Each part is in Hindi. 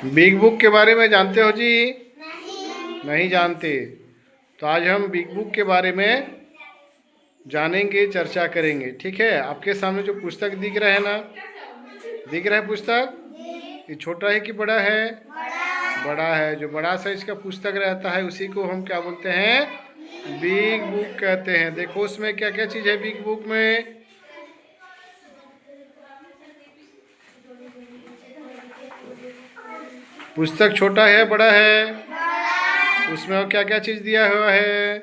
बिग बुक के बारे में जानते हो जी? नहीं। नहीं जानते। तो आज हम बिग बुक के बारे में जानेंगे, चर्चा करेंगे। ठीक है, आपके सामने जो पुस्तक दिख रहा है ना, दिख रहा है पुस्तक? ये छोटा है कि बड़ा है? बड़ा है। जो बड़ा साइज का पुस्तक रहता है उसी को हम क्या बोलते हैं? बिग बुक कहते हैं। देखो उसमें क्या क्या चीज़ है बिग बुक में। पुस्तक छोटा है बड़ा है? उसमें और क्या क्या चीज़ दिया हुआ है?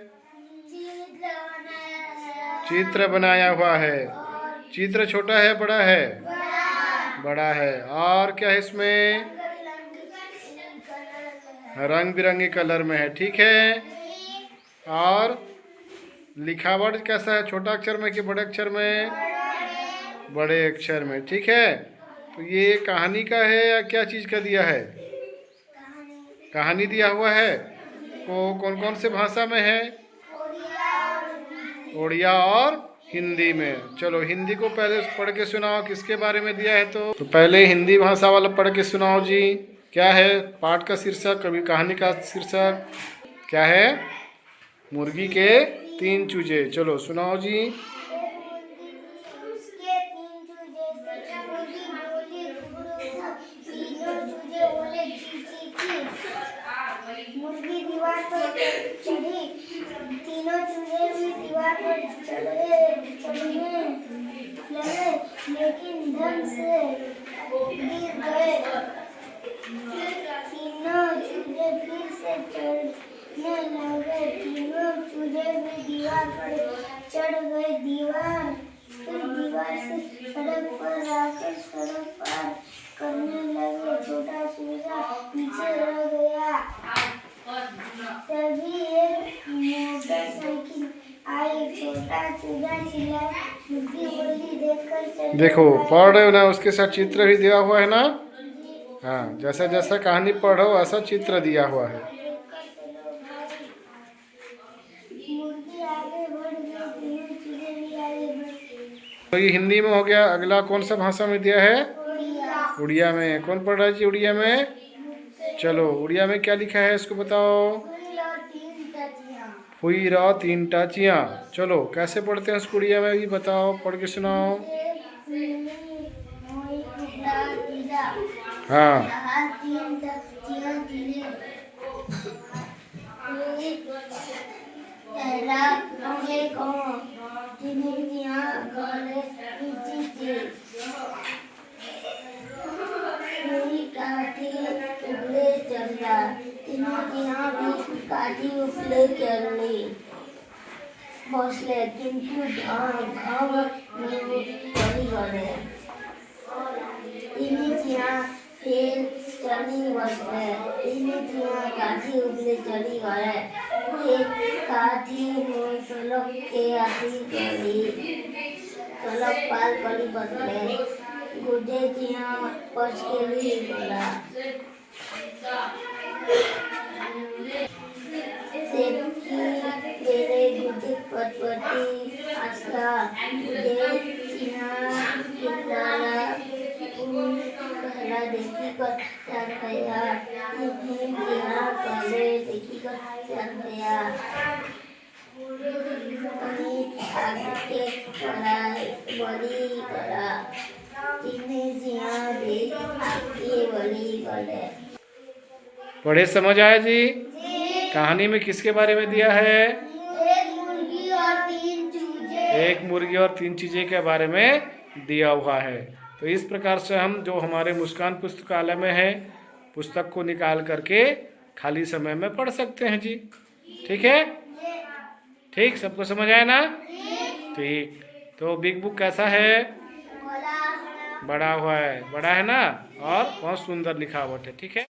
चित्र बनाया हुआ है। चित्र छोटा है बड़ा है? बड़ा है। और क्या है इसमें? रंग बिरंगे कलर में है। ठीक है। और लिखावट कैसा है, छोटा अक्षर में कि बड़े अक्षर में? बड़े अक्षर में। ठीक है। तो ये कहानी का है या क्या चीज़ का दिया है? कहानी दिया हुआ है। को कौन कौन से भाषा में है? उड़िया और हिंदी में। चलो हिंदी को पहले पढ़ के सुनाओ, किसके बारे में दिया है। तो पहले हिंदी भाषा वाला पढ़ के सुनाओ जी। क्या है पाठ का शीर्षक, कभी कहानी का शीर्षक क्या है? मुर्गी के 3 चूजे। चलो सुनाओ जी। मुर्गी दीवार पर चढ़ी, तीनों चूहे भी दीवार पर चढ़ने लगे, लेकिन ढंग से गिर गए। तीनों चूहे फिर से चढ़ने लगे, तीनों चूहे भी दीवार पर चढ़ गए। फिर दीवार से सड़क पर आकर सड़क पार करने लगे। छोटा चूहा पीछे रह गया। तभी एक मोटरसाइकिल आई। छोटा चूहा चिल्लाया, मुर्गी बोली, देखकर चल। देखो पढ़ रहे हो ना, उसके साथ चित्र भी दिया हुआ है ना। हाँ, जैसा जैसा कहानी पढ़ो वैसा चित्र दिया हुआ है। मुर्गी आगे बढ़ गई, तीनों चूहे भी आगे बढ़ गए। तो ये हिंदी में हो गया। अगला कौन सा भाषा में दिया है? उड़िया में। कौन पढ़ रहा है जी उड़िया में? चलो उड़िया में क्या लिखा है इसको बताओ। हुई रा 3 टाचियाँ। चलो कैसे पढ़ते हैं उसको उड़िया में भी बताओ, पढ़ के सुनाओ। हाँ काटी उपले चलने बसले, किंतु घाव में चली गए। फिर चली बसले, काठी उपले चली गए। एक काठी में सलक के आती गई, सलक पाल करी बदले गुडे जिया पच के लिए बोला। पटपटी आस्था गुडे जिया किल्लाला पहला देखी कर चल गया। जिया पहले देखी कर चल गया। आगे बड़ी करा, तीन जिया भी आगे बड़ी करे। पढ़े समझ आया जी? कहानी में किसके बारे में दिया है? एक मुर्गी और 3 चूजे। एक मुर्गी और 3 चीज़ें के बारे में दिया हुआ है। तो इस प्रकार से हम जो हमारे मुस्कान पुस्तकालय में है, पुस्तक को निकाल करके खाली समय में पढ़ सकते हैं जी। ठीक है? ठीक, सबको समझ आया ना? ठीक। तो बिग बुक कैसा है? बड़ा हुआ है। बड़ा है ना, और बहुत सुंदर लिखावट है। ठीक है।